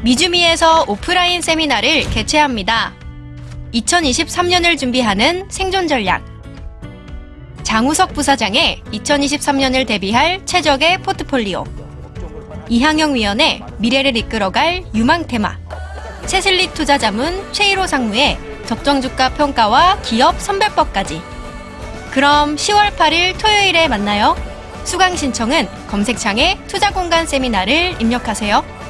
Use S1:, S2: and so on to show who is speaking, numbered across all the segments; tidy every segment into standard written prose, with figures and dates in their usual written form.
S1: 미주미에서 오프라인 세미나를 개최합니다. 2023년을 준비하는 생존 전략. 장우석 부사장의 2023년을 대비할 최적의 포트폴리오. 이항영 위원의 미래를 이끌어갈 유망 테마. 채슬리 투자자문 최일호 상무의 적정주가 평가와 기업 선별법까지. 그럼 10월 8일 토요일에 만나요. 수강 신청은 검색창에 투자공간 세미나를 입력하세요.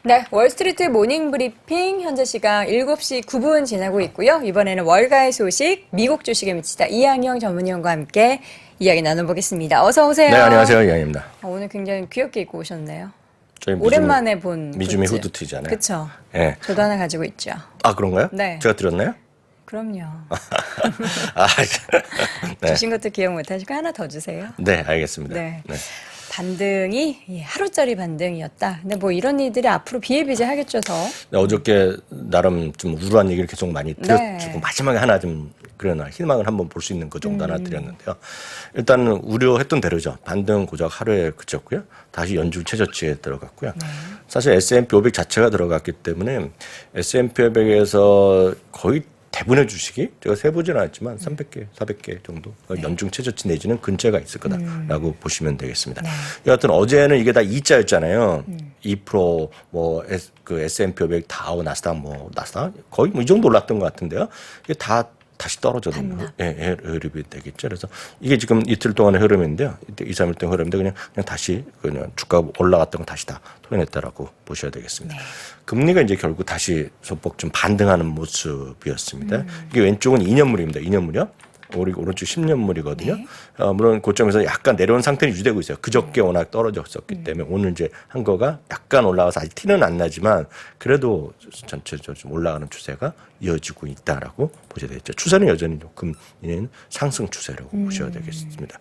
S2: 네, 월스트리트 모닝 브리핑 현재 시각 7시 9분 지나고 있고요. 이번에는 월가의 소식, 미국 주식에 미치다 이항영 전문위원과 함께 이야기 나눠보겠습니다. 어서 오세요.
S3: 네, 안녕하세요. 이항입니다.
S2: 오늘 굉장히 귀엽게 입고 오셨네요.
S3: 저희
S2: 오랜만에 본
S3: 미주미
S2: 굿즈.
S3: 후드티잖아요.
S2: 그렇죠.
S3: 네.
S2: 저도 하나 가지고 있죠.
S3: 아, 그런가요?
S2: 네.
S3: 제가 드렸나요?
S2: 그럼요.
S3: 아, 네.
S2: 주신 것도 기억 못하시고 하나 더 주세요.
S3: 네, 알겠습니다.
S2: 네.
S3: 네.
S2: 반등이 하루짜리 반등이었다. 근데 뭐 이런 일들이 앞으로 비일비재하겠죠, 더.
S3: 네, 어저께 나름 좀 우울한 얘기를 계속 많이 드렸고
S2: 네.
S3: 마지막에 하나 좀 그러나 희망을 한번 볼 수 있는 그 정도 하나 드렸는데요. 일단 우려했던 대로죠. 반등 고작 하루에 그쳤고요. 다시 연중 최저치에 들어갔고요.
S2: 네.
S3: 사실 S&P 500 자체가 들어갔기 때문에 S&P 500에서 거의 대부분의 주식이 제가 세보지는 않았지만 300개, 400개 정도 연중 최저치 내지는 근처가 있을 거다라고 보시면 되겠습니다.
S2: 네.
S3: 여하튼 어제는 이게 다 2자였잖아요. 2% 그 S&P 500 다우 나스닥 나스닥 거의 뭐 이 정도 올랐던 것 같은데요. 이게 다 다시 떨어졌는 흐름이 되겠죠. 그래서 이게 지금 이틀 동안의 흐름인데요. 2, 3일 동안 흐름인데 그냥 다시 그냥 주가가 올라갔던 거 다시 다 토해냈다라고 보셔야 되겠습니다. 네. 금리가 이제 결국 다시 소폭 좀 반등하는 모습이었습니다. 이게 왼쪽은 2년물입니다. 2년물이요. 오른쪽 10년물이거든요.
S2: 네.
S3: 물론 고점에서 약간 내려온 상태는 유지되고 있어요. 그저께 워낙 떨어졌었기 때문에 오늘 이제 한 거가 약간 올라가서 아직 티는 안 나지만 그래도 전체적으로 좀 올라가는 추세가 이어지고 있다라고 보셔야 되겠죠. 추세는 여전히 금리는 상승 추세라고 보셔야 되겠습니다.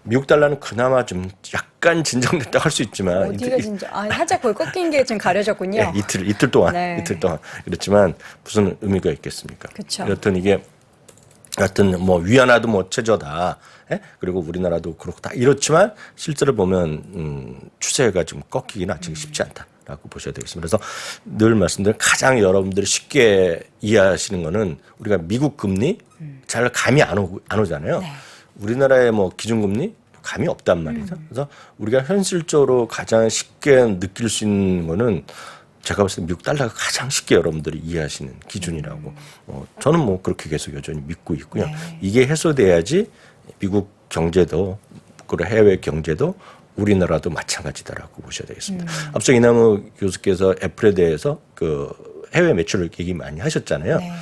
S3: 미국 달러는 그나마 좀 약간 진정됐다고 할 수 있지만
S2: 어디가 진짜 살짝 거의 꺾인 게 지금 가려졌군요.
S3: 네, 이틀 동안
S2: 네.
S3: 이틀 동안 그렇지만 무슨 의미가 있겠습니까?
S2: 그쵸.
S3: 여튼 이게 하여튼 뭐 위안화도 뭐 최저다. 예? 그리고 우리나라도 그렇고 다 이렇지만 실제로 보면 추세가 좀 꺾이기는 아직 쉽지 않다라고 보셔야 되겠습니다. 그래서 늘 말씀드린 가장 여러분들이 쉽게 이해하시는 거는 우리가 미국 금리 잘 감이 안 오잖아요.
S2: 네.
S3: 우리나라의 뭐 기준금리 감이 없단 말이죠. 그래서 우리가 현실적으로 가장 쉽게 느낄 수 있는 거는 제가 봤을 때 미국 달러가 가장 쉽게 여러분들이 이해하시는 기준이라고 저는 뭐 그렇게 계속 여전히 믿고 있고요.
S2: 네.
S3: 이게 해소돼야지 미국 경제도 그리고 해외 경제도 우리나라도 마찬가지다라고 보셔야 되겠습니다. 앞서 이남우 교수께서 애플에 대해서 그 해외 매출을 얘기 많이 하셨잖아요.
S2: 네.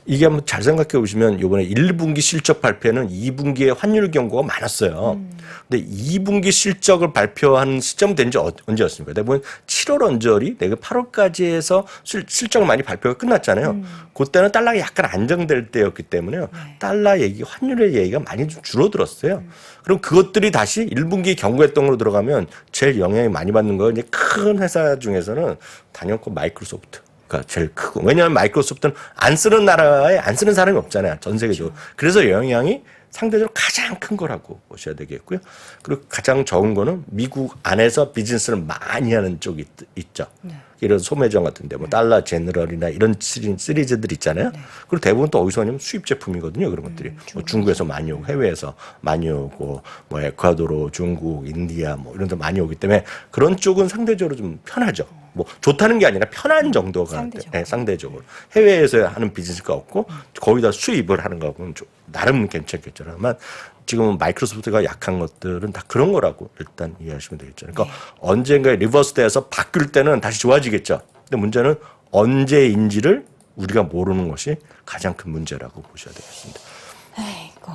S3: 이게 한번 잘 생각해 보시면 이번에 1분기 실적 발표는 2분기에 환율 경고가 많았어요. 근데 2분기 실적을 발표한 시점 된 지 언제였습니까? 대부분 7월 언저리 내가 8월까지 해서 실적을 많이 발표가 끝났잖아요. 그때는 달러가 약간 안정될 때였기 때문에요. 달러 얘기, 환율의 얘기가 많이 좀 줄어들었어요. 그럼 그것들이 다시 1분기 경고했던 걸로 들어가면 제일 영향이 많이 받는 거 이제 큰 회사 중에서는 단연코 마이크로소프트. 가 제일 크고 왜냐하면 마이크로소프트는 안 쓰는 나라에 안 쓰는 사람이 없잖아요. 전 세계적으로. 그래서 영향이 상대적으로 가장 큰 거라고 보셔야 되겠고요. 그리고 가장 적은 거는 미국 안에서 비즈니스를 많이 하는 쪽이 있죠.
S2: 네.
S3: 이런 소매점 같은데 뭐 달러 제너럴이나 이런 시리즈들 있잖아요.
S2: 네.
S3: 그리고 대부분 또 어디서 오냐면 수입 제품이거든요. 그런 것들이 뭐 중국에서 많이 오고 해외에서 많이 오고 뭐 에콰도르, 중국, 인디아 뭐 이런 데 많이 오기 때문에 그런 쪽은 상대적으로 좀 편하죠. 뭐 좋다는 게 아니라 편한 정도가
S2: 상대적으로.
S3: 네, 상대적으로 해외에서 하는 비즈니스가 없고 거기다 수입을 하는 거하고는 좀 나름 괜찮겠지만 지금은 마이크로소프트가 약한 것들은 다 그런 거라고 일단 이해하시면 되겠죠. 그러니까 언젠가 리버스돼서 바뀔 때는 다시 좋아지겠죠. 근데 문제는 언제인지를 우리가 모르는 것이 가장 큰 문제라고 보셔야 되겠습니다.
S2: 아이고.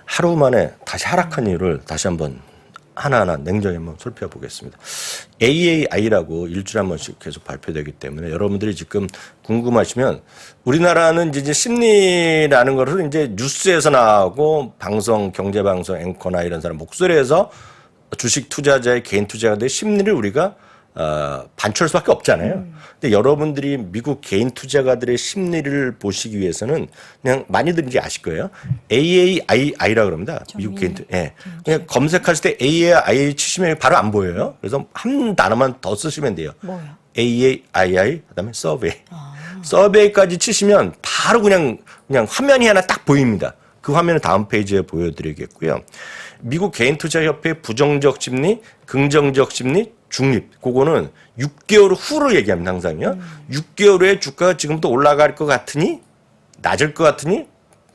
S3: 하루 만에 다시 하락한 이유를 다시 한번 하나하나 냉정히 한번 살펴보겠습니다. AAI라고 일주일에 한 번씩 계속 발표되기 때문에 여러분들이 지금 궁금하시면 우리나라는 이제 심리라는 것을 이제 뉴스에서 나오고 방송, 경제방송, 앵커나 이런 사람 목소리에서 주식 투자자의 개인 투자자의 심리를 우리가 반출할 수밖에 없잖아요. 근데 여러분들이 미국 개인 투자가들의 심리를 보시기 위해서는 그냥 많이들 이제 아실 거예요. AAI라고 그럽니다. 미국 개인 투자. 예. 그냥 검색하실 때 AAI 치시면 바로 안 보여요. 그래서 한 단어만 더 쓰시면 돼요.
S2: 뭐요?
S3: AAII 그다음에 서베이. 서베이까지 치시면 바로 그냥 화면이 하나 딱 보입니다. 그 화면을 다음 페이지에 보여드리겠고요. 미국 개인투자협회 부정적 심리, 긍정적 심리, 중립. 그거는 6개월 후를 얘기합니다. 항상요. 6개월 후에 주가가 지금부터 올라갈 것 같으니 낮을 것 같으니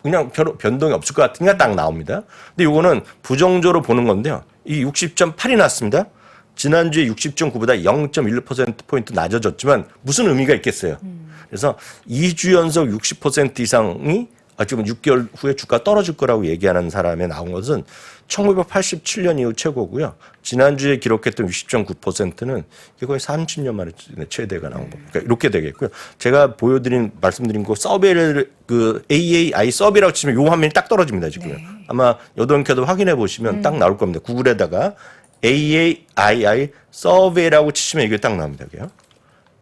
S3: 그냥 변동이 없을 것 같으니까 딱 나옵니다. 근데 이거는 부정적으로 보는 건데요. 이 60.8이 났습니다. 지난주에 60.9보다 0.1%포인트 낮아졌지만 무슨 의미가 있겠어요. 그래서 2주 연속 60% 이상이 지금 6개월 후에 주가 떨어질 거라고 얘기하는 사람에 나온 것은 1987년 이후 최고고요. 지난주에 기록했던 60.9%는 이게 거의 30년 만에 최대가 나온 겁니다. 그러니까 이렇게 되겠고요. 제가 말씀드린 거 서베이를 AAI 서베이라고 치면 요 화면이 딱 떨어집니다. 지금 아마 여덟캐도 확인해 보시면 딱 나올 겁니다. 구글에다가 AAII 서베이라고 치시면 이게 딱 나옵니다.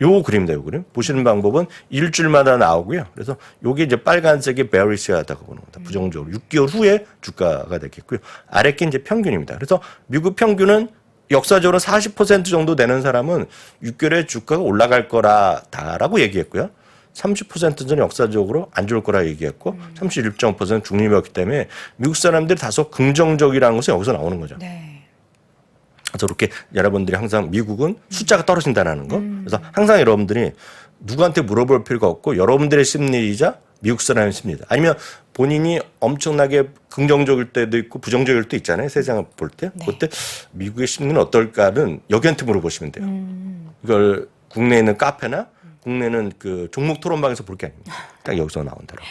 S3: 요 그림입니다. 요 그림. 보시는 방법은 일주일마다 나오고요. 그래서 요게 이제 빨간색이 베어리시하다고 보는 겁니다. 부정적으로. 6개월 후에 주가가 되겠고요. 아래 게 이제 평균입니다. 그래서 미국 평균은 역사적으로 40% 정도 되는 사람은 6개월에 주가가 올라갈 거라다라고 얘기했고요. 30%는 역사적으로 안 좋을 거라 얘기했고 31.5%는 중립이었기 때문에 미국 사람들이 다소 긍정적이라는 것은 여기서 나오는 거죠.
S2: 네.
S3: 그래서 이렇게 여러분들이 항상 미국은 숫자가 떨어진다는 거. 그래서 항상 여러분들이 누구한테 물어볼 필요가 없고 여러분들의 심리이자 미국 사람의 심리다. 아니면 본인이 엄청나게 긍정적일 때도 있고 부정적일 때 있잖아요. 세상을 볼 때.
S2: 네.
S3: 그때 미국의 심리는 어떨까는 여기한테 물어보시면 돼요. 이걸 국내에 있는 카페나 국내에 있는 그 종목 토론방에서 볼 게 아닙니다. 딱 여기서 나온다고.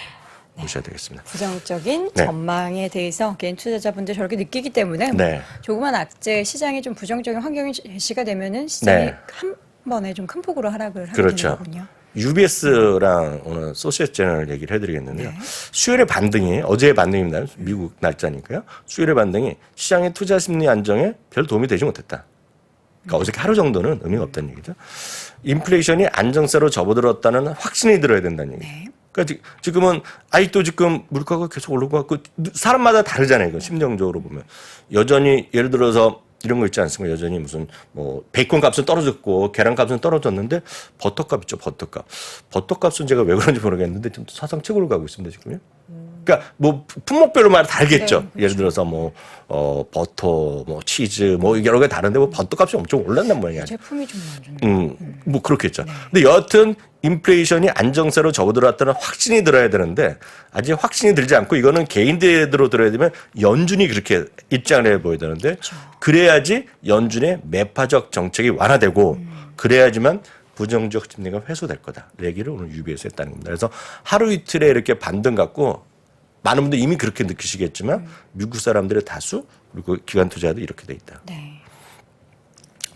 S3: 보셔야 되겠습니다.
S2: 부정적인
S3: 네.
S2: 전망에 대해서 개인 투자자분들 저렇게 느끼기 때문에
S3: 네.
S2: 조그만 악재 시장이 좀 부정적인 환경이 제시가 되면은 시장이
S3: 네.
S2: 한 번에 좀 큰 폭으로 하락을 하게
S3: 그렇죠.
S2: 되는 거군요.
S3: UBS랑 오늘 소시에채널 얘기를 해드리겠는데요.
S2: 네.
S3: 수요일의 반등이 어제의 반등입니다. 미국 날짜니까요. 수요일의 반등이 시장의 투자 심리 안정에 별 도움이 되지 못했다. 그러니까 어저께 하루 정도는 의미가 없다는 얘기죠. 인플레이션이 안정세로 접어들었다는 확신이 들어야 된다는 얘기죠.
S2: 네.
S3: 그러니까 지금은 아직도 지금 물가가 계속 오르고 있고 사람마다 다르잖아요. 이거 심정적으로 보면 여전히 예를 들어서 이런 거 있지 않습니까? 여전히 무슨 뭐 베이컨 값은 떨어졌고 계란 값은 떨어졌는데 버터값 있죠. 버터값은 제가 왜 그런지 모르겠는데 좀 사상 최고로 가고 있습니다 지금요. 그러니까 뭐 품목별로마다 다르겠죠.
S2: 네, 그렇죠.
S3: 예를 들어서 뭐 버터, 뭐 치즈, 뭐 여러 개 다른데 뭐 버터값이 엄청 올랐단 모양이야.
S2: 제품이 좀 안 좋네요.
S3: 뭐 그렇겠죠. 근데 여하튼 인플레이션이 안정세로 접어들었다는 확신이 들어야 되는데 아직 확신이 들지 않고 이거는 개인들로 들어야 되면 연준이 그렇게 입장을 해보여야 되는데 그래야지 연준의 매파적 정책이 완화되고 그래야지만 부정적 심리가 회수될 거다. 얘기를 오늘 UBS에 했다는 겁니다. 그래서 하루 이틀에 이렇게 반등 갖고 많은 분들이 이미 그렇게 느끼시겠지만 미국 사람들의 다수 그리고 기관 투자도 이렇게 돼 있다.
S2: 네.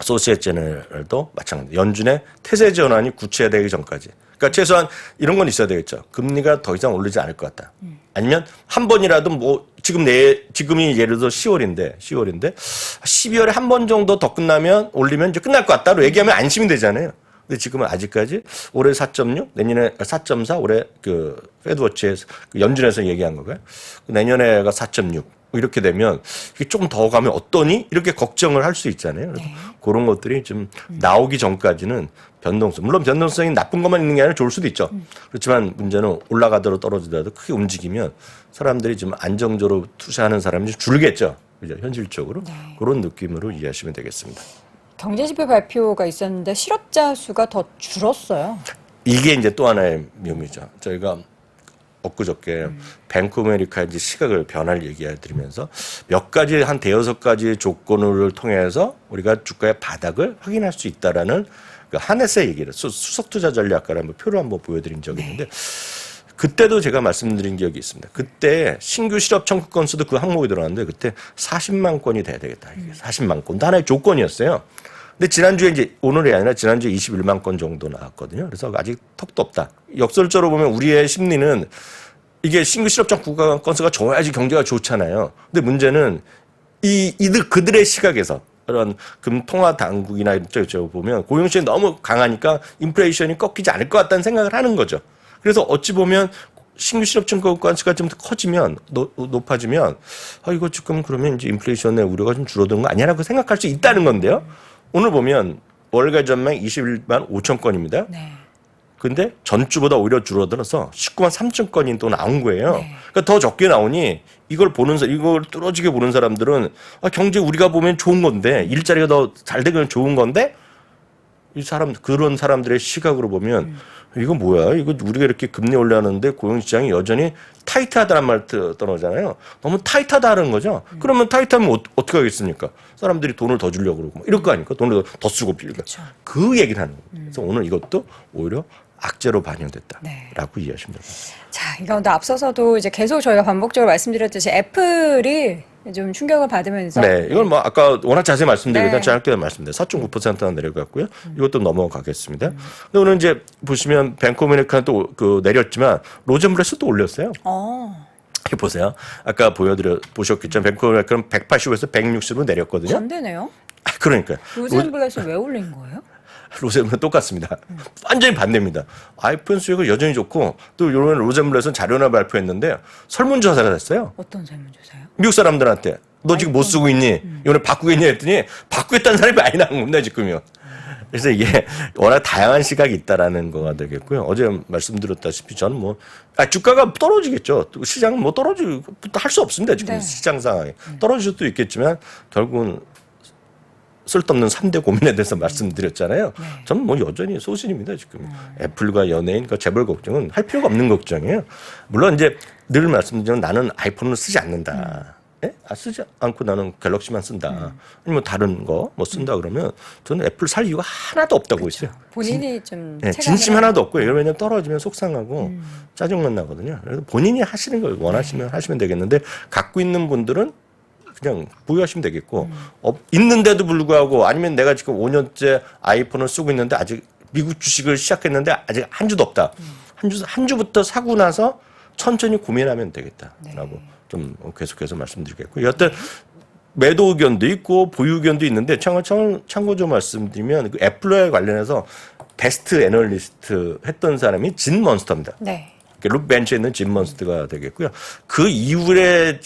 S3: 소시에채널도 마찬가지. 연준의 태세 전환이 구체화되기 전까지. 그러니까 최소한 이런 건 있어야 되겠죠. 금리가 더 이상 오르지 않을 것 같다. 아니면 한 번이라도 뭐 지금이 예를 들어 10월인데 12월에 한 번 정도 더 끝나면 올리면 이제 끝날 것 같다로 얘기하면 안심이 되잖아요. 근데 지금은 아직까지 올해 4.6, 내년에 4.4, 올해 그 페드워치에서 연준에서 얘기한 거고요. 내년에가 4.6. 이렇게 되면 이게 조금 더 가면 어떠니? 이렇게 걱정을 할 수 있잖아요. 그래서 그런 것들이 좀 나오기 전까지는 변동성. 물론 변동성이 나쁜 것만 있는 게 아니라 좋을 수도 있죠. 그렇지만 문제는 올라가더라도 떨어지더라도 크게 움직이면 사람들이 좀 안정적으로 투자하는 사람이 좀 줄겠죠. 그죠? 현실적으로. 그런 느낌으로 이해하시면 되겠습니다.
S2: 경제지표 발표가 있었는데 실업자 수가 더 줄었어요.
S3: 이게 이제 또 하나의 묘미죠. 저희가 엊그저께 뱅크 오브 아메리카 이제 시각을 변화를 얘기해 드리면서 몇 가지 한 대여섯 가지 조건을 통해서 우리가 주가의 바닥을 확인할 수 있다라는 그 하네스의 얘기를 수석 투자 전략가를 한번 표로 한번 보여드린 적이 있는데 그때도 제가 말씀드린 기억이 있습니다. 그때 신규 실업 청구 건수도 그 항목이 들어갔는데 그때 40만 건이 돼야 되겠다. 이게 40만 건도 하나의 조건이었어요. 근데 지난주에 이제 오늘이 아니라 지난주에 21만 건 정도 나왔거든요. 그래서 아직 턱도 없다. 역설적으로 보면 우리의 심리는 이게 신규 실업자 구간 건수가 좋아야지 경제가 좋잖아요. 근데 문제는 그들의 시각에서 그런 금통화 당국이나 이런 쪽 보면 고용시장이 너무 강하니까 인플레이션이 꺾이지 않을 것 같다는 생각을 하는 거죠. 그래서 어찌 보면 신규 실업 증가 건수가 좀 더 커지면 높아지면 이거 지금 그러면 이제 인플레이션의 우려가 좀 줄어드는 거 아니야라고 생각할 수 있다는 건데요. 오늘 보면 월가 전망 21만 5천 건입니다.
S2: 네.
S3: 근데 전주보다 오히려 줄어들어서 19만 3천 건이 또 나온 거예요.
S2: 네.
S3: 그러니까 더 적게 나오니 이걸 뚫어지게 보는 사람들은 경제 우리가 보면 좋은 건데 일자리가 더 잘 되면 좋은 건데 그런 사람들의 시각으로 보면 이거 뭐야? 이거 우리가 이렇게 금리 올려하는데 고용시장이 여전히 타이트하다는 말 떠나잖아요. 너무 타이트하다는 거죠. 그러면 타이트하면 어떻게 하겠습니까? 사람들이 돈을 더 주려고 그러고 이럴 거 아닙니까? 돈을 더 쓰고 빌리고. 그 얘기를 하는 거예요. 그래서 오늘 이것도 오히려 악재로 반영됐다라고
S2: 네.
S3: 이해하시면 됩니다.
S2: 자, 이 가운데 앞서서도 이제 계속 저희가 반복적으로 말씀드렸듯이 애플이 좀 충격을 받으면서
S3: 네, 이건 뭐 아까 워낙 자세히 말씀드리니까
S2: 네.
S3: 짧게 말씀드려요. 4.9%나 내려갔고요. 이것도 넘어가겠습니다. 근데 오늘 이제 보시면 뱅크 오브 아메리카는 또 내렸지만 로젠블레스 또 올렸어요. 이렇게 보세요. 아까 보셨겠지만 뱅크 오브 아메리카는 180에서 160으로 내렸거든요.
S2: 반대네요.
S3: 그러니까요.
S2: 로젠블렛은 왜 올린 거예요?
S3: 로젠블렛 똑같습니다. 완전히 반대입니다. 아이폰 수익은 여전히 좋고 또 이런 로젠블렛은 자료나 발표했는데 설문조사가 됐어요.
S2: 어떤 설문조사요?
S3: 미국 사람들한테 너 지금 못 쓰고 있니? 이번에 바꾸겠니? 했더니 바꾸겠다는 사람이 많이 나온 겁니다, 지금요. 그래서 이게 워낙 다양한 시각이 있다라는 거가 되겠고요. 어제 말씀드렸다시피 저는 주가가 떨어지겠죠. 시장은 떨어지고 할 수 없습니다, 지금
S2: 네.
S3: 시장 상황에. 떨어질 수도 있겠지만 결국은 쓸데없는 3대 고민에 대해서 말씀드렸잖아요. 저는 여전히 소신입니다, 지금. 애플과 연예인, 재벌 걱정은 할 필요가 없는 걱정이에요. 물론 이제 늘 말씀드리면 나는 아이폰을 쓰지 않는다. 예? 쓰지 않고 나는 갤럭시만 쓴다. 아니면 다른 거 쓴다 그러면 저는 애플 살 이유가 하나도 없다고 있어요.
S2: 본인이 좀
S3: 진심 하나도 없고요. 왜냐면 떨어지면 속상하고 짜증만 나거든요. 그래서 본인이 하시는 걸 원하시면 하시면 되겠는데 갖고 있는 분들은 그냥 보유하시면 되겠고 있는데도 불구하고 아니면 내가 지금 5년째 아이폰을 쓰고 있는데 아직 미국 주식을 시작했는데 아직 한 주도 없다. 한 주부터 사고 나서 천천히 고민하면 되겠다라고 좀 계속해서 말씀드리겠고 여하튼 매도 의견도 있고 보유 의견도 있는데 참고 좀 말씀드리면 그 애플에 관련해서 베스트 애널리스트 했던 사람이 진 먼스터입니다.
S2: 네.
S3: 룩벤치에 있는 진 먼스터가 되겠고요. 그 이후에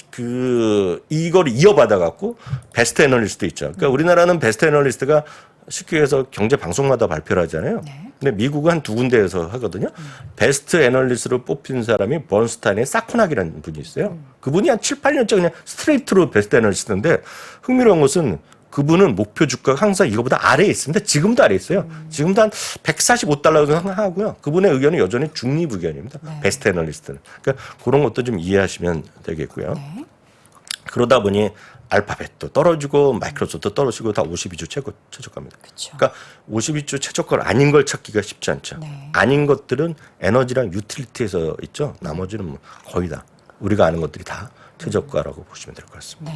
S3: 이걸 이어받아 갖고 베스트 애널리스트 있죠. 그러니까 우리나라는 베스트 애널리스트가 쉽게 해서 경제 방송마다 발표를 하잖아요. 근데 미국은 한 두 군데에서 하거든요. 베스트 애널리스트로 뽑힌 사람이 번스타인의 사쿠낙이라는 분이 있어요. 그분이 한 7, 8년째 그냥 스트레이트로 베스트 애널리스트인데 흥미로운 것은 그분은 목표 주가가 항상 이거보다 아래에 있습니다. 지금도 아래에 있어요. 지금도 한 145달러 하고요. 그분의 의견은 여전히 중립 의견입니다. 베스트 애널리스트는. 그러니까 그런 것도 좀 이해하시면 되겠고요. 그러다 보니 알파벳도 떨어지고 마이크로소프트도 떨어지고 다 52주 최저가입니다.
S2: 그쵸.
S3: 그러니까 52주 최저가 아닌 걸 찾기가 쉽지 않죠. 아닌 것들은 에너지랑 유틸리티에서 있죠. 나머지는 거의 다 우리가 아는 것들이 다 최저가라고 보시면 될 것 같습니다.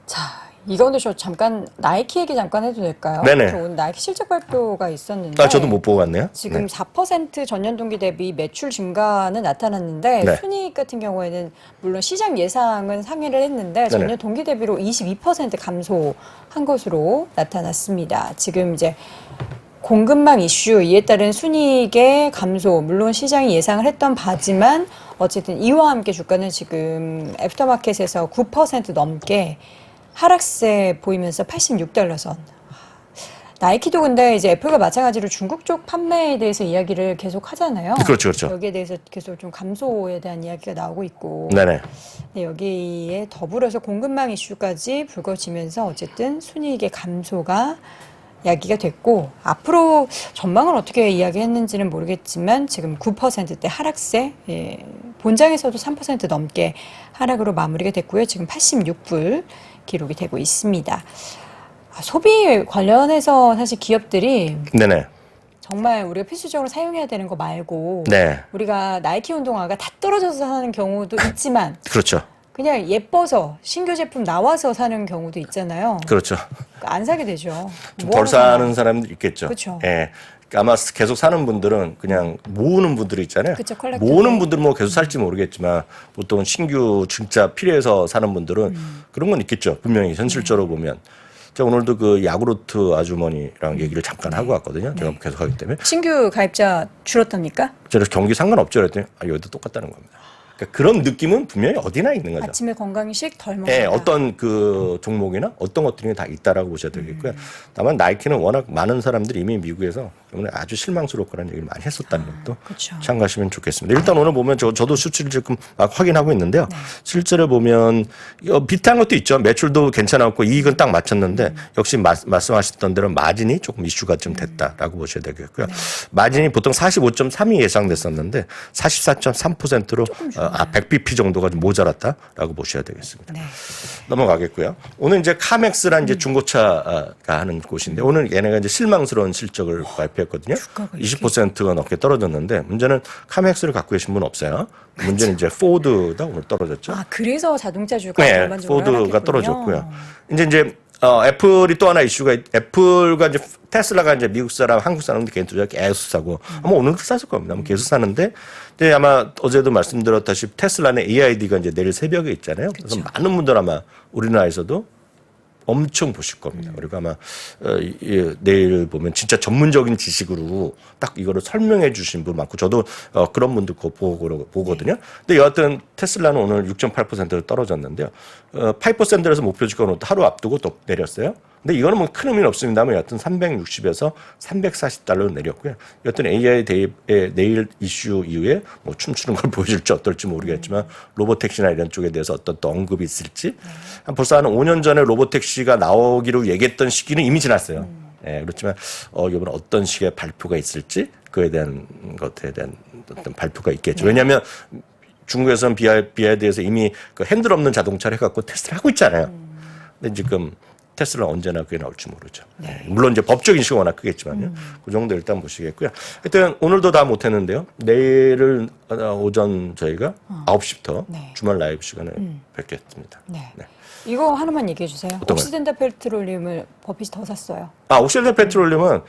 S2: 자, 이 가운데 저 잠깐 나이키 얘기 잠깐 해도 될까요?
S3: 네네.
S2: 저 오늘 나이키 실적 발표가 있었는데
S3: 저도 못 보고 왔네요.
S2: 지금 4% 전년 동기 대비 매출 증가는 나타났는데
S3: 네.
S2: 순이익 같은 경우에는 물론 시장 예상은 상회를 했는데 전년 동기 대비로 22% 감소한 것으로 나타났습니다. 지금 이제 공급망 이슈 이에 따른 순이익의 감소 물론 시장이 예상을 했던 바지만 어쨌든 이와 함께 주가는 지금 애프터마켓에서 9% 넘게 하락세 보이면서 86달러 선. 나이키도 근데 이제 애플과 마찬가지로 중국 쪽 판매에 대해서 이야기를 계속 하잖아요.
S3: 그렇죠.
S2: 여기에 대해서 계속 좀 감소에 대한 이야기가 나오고 있고.
S3: 네네.
S2: 네, 여기에 더불어서 공급망 이슈까지 불거지면서 어쨌든 순이익의 감소가 이야기가 됐고 앞으로 전망을 어떻게 이야기했는지는 모르겠지만 지금 9%대 하락세 본장에서도 3% 넘게 하락으로 마무리가 됐고요. 지금 86불 기록이 되고 있습니다. 소비 관련해서 사실 기업들이
S3: 네네.
S2: 정말 우리가 필수적으로 사용해야 되는 거 말고
S3: 네.
S2: 우리가 나이키 운동화가 다 떨어져서 사는 경우도 있지만
S3: 그렇죠.
S2: 그냥 예뻐서 신규 제품 나와서 사는 경우도 있잖아요.
S3: 그렇죠.
S2: 안 사게 되죠.
S3: 좀
S2: 뭐하러
S3: 덜 사는 사람들 있겠죠.
S2: 그렇죠.
S3: 예. 아마 계속 사는 분들은 그냥 모으는 분들이 있잖아요.
S2: 그쵸, 컬렉터.
S3: 모으는 분들은 계속 살지 모르겠지만 보통 신규 진짜 필요해서 사는 분들은 그런 건 있겠죠. 분명히 현실적으로 보면. 제가 오늘도 그 야구르트 아주머니랑 얘기를 잠깐 하고 왔거든요. 제가 계속 하기 때문에.
S2: 신규 가입자 줄었답니까?
S3: 저는 경기 상관없죠. 그랬더니 여기도 똑같다는 겁니다. 그러니까 그런 느낌은 분명히 어디나 있는 거죠.
S2: 아침에 건강식 덜 먹는다.
S3: 네, 어떤 그 종목이나 어떤 것들이 다 있다라고 보셔야 되겠고요. 다만 나이키는 워낙 많은 사람들이 이미 미국에서 때문에 아주 실망스러울 거라는 얘기를 많이 했었다는 것도
S2: 그렇죠.
S3: 참고하시면 좋겠습니다. 일단 오늘 보면 저도 수치를 지금 막 확인하고 있는데요. 실제로 보면 비슷한 것도 있죠. 매출도 괜찮았고 이익은 딱 맞췄는데 역시 말씀하셨던 대로 마진이 조금 이슈가 좀 됐다라고 보셔야 되겠고요. 마진이 보통 45.3이 예상됐었는데 44.3%로 100bp 정도가 좀 모자랐다라고 보셔야 되겠습니다.
S2: 네.
S3: 넘어가겠고요. 오늘 이제 카맥스라는 이제 중고차가 하는 곳인데 오늘 얘네가 이제 실망스러운 실적을 발표했거든요. 20%가 넘게 떨어졌는데 문제는 카맥스를 갖고 계신 분 없어요. 문제는 이제 포드가 오늘 떨어졌죠.
S2: 아, 그래서 자동차 주가
S3: 네,
S2: 전반적으로
S3: 포드가
S2: 하락했군요.
S3: 떨어졌고요. 이제 애플이 또 하나 이슈가 애플과 이제 테슬라가 이제 미국 사람, 한국 사람들 개인 투자 계속 사고 아마 오늘도 샀을 겁니다. 아마 계속 사는데 근데 아마 어제도 말씀드렸다시피 테슬라는 AID가 이제 내일 새벽에 있잖아요. 그래서 많은 분들 아마 우리나라에서도 엄청 보실 겁니다. 그리고 아마 내일 보면 진짜 전문적인 지식으로 딱 이거를 설명해 주신 분 많고 저도 그런 분들 보거든요. 근데 여하튼 테슬라는 오늘 6.8% 떨어졌는데요. 8%에서 목표 지가는 하루 앞두고 또 내렸어요. 근데 이거는 뭐 큰 의미는 없습니다만 여하튼 360에서 340달러로 내렸고요. 여하튼 AI 대입의 내일 이슈 이후에 뭐 춤추는 걸 보여줄지 어떨지 모르겠지만 로보택시나 이런 쪽에 대해서 어떤 또 언급이 있을지 벌써 한 5년 전에 로보택시가 나오기로 얘기했던 시기는 이미 지났어요. 예, 그렇지만 이번에 어떤 식의 발표가 있을지 그에 대한 것에 대한 어떤 발표가 있겠죠. 왜냐하면 중국에서는 BYD에서 이미 그 핸들 없는 자동차를 해갖고 테스트를 하고 있잖아요. 근데 지금 테슬라 언제나 그게 나올지 모르죠. 네. 물론 이제 법적 인식이 워낙 크겠지만요. 그 정도 일단 보시겠고요. 하여튼 오늘도 다 못했는데요. 내일을 오전 저희가 9시부터 주말 라이브 시간을 뵙겠습니다.
S2: 네.
S3: 네.
S2: 이거 하나만 얘기해 주세요.
S3: 어떤
S2: 옥시덴탈 페트롤리움을 버핏이 더 샀어요.
S3: 옥시덴탈 페트롤리움은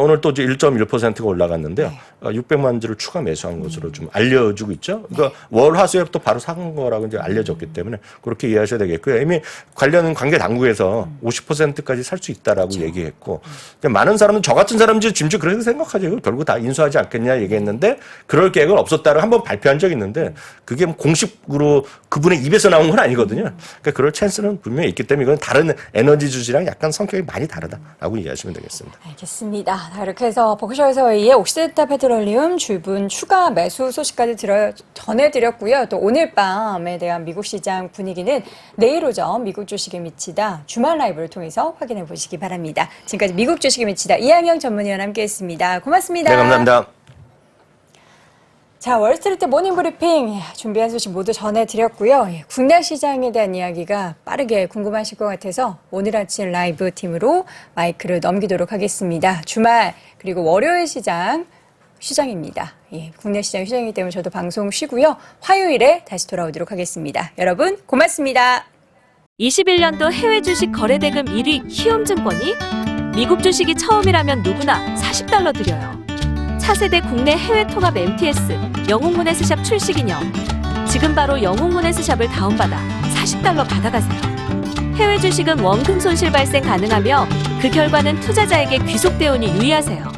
S3: 오늘 또 이제 1.1%가 올라갔는데요. 600만 주를 추가 매수한 것으로 좀 알려주고 있죠. 그러니까 월, 화, 수에 또 바로 산 거라고 이제 알려졌기 때문에 그렇게 이해하셔야 되겠고요. 이미 관련 관계 당국에서 50%까지 살 수 있다라고 얘기했고 많은 사람은 저 같은 사람들이 지금 그렇게 생각하죠. 이거 결국 다 인수하지 않겠냐 얘기했는데 그럴 계획은 없었다고 한번 발표한 적이 있는데 그게 뭐 공식으로 그분의 입에서 나온 건 아니거든요. 그러니까 그럴 찬스는 분명히 있기 때문에 이건 다른 에너지 주지랑 약간 성격이 많이 다르다라고 이해하시면 되겠습니다.
S2: 알겠습니다. 자, 이렇게 해서 버크셔에서의 옥시덴탈 페트롤리움 주분 추가 매수 소식까지 전해드렸고요. 또 오늘 밤에 대한 미국 시장 분위기는 내일 오전 미국 주식에 미치다 주말 라이브를 통해서 확인해 보시기 바랍니다. 지금까지 미국 주식에 미치다 이항영 전문위원 함께했습니다. 고맙습니다.
S3: 네, 감사합니다.
S2: 자, 월스트리트 모닝 브리핑 준비한 소식 모두 전해드렸고요. 국내 시장에 대한 이야기가 빠르게 궁금하실 것 같아서 오늘 아침 라이브 팀으로 마이크를 넘기도록 하겠습니다. 주말 그리고 월요일 시장입니다. 국내 시장 휴장이기 때문에 저도 방송 쉬고요. 화요일에 다시 돌아오도록 하겠습니다. 여러분 고맙습니다.
S4: 21년도 해외 주식 거래대금 1위 키움증권이 미국 주식이 처음이라면 누구나 $40 드려요. 차세대 국내 해외 통합 MTS 영웅문에스샵 출시 기념. 지금 바로 영웅문에스샵을 다운받아 $40 받아가세요. 해외 주식은 원금 손실 발생 가능하며 그 결과는 투자자에게 귀속되오니 유의하세요.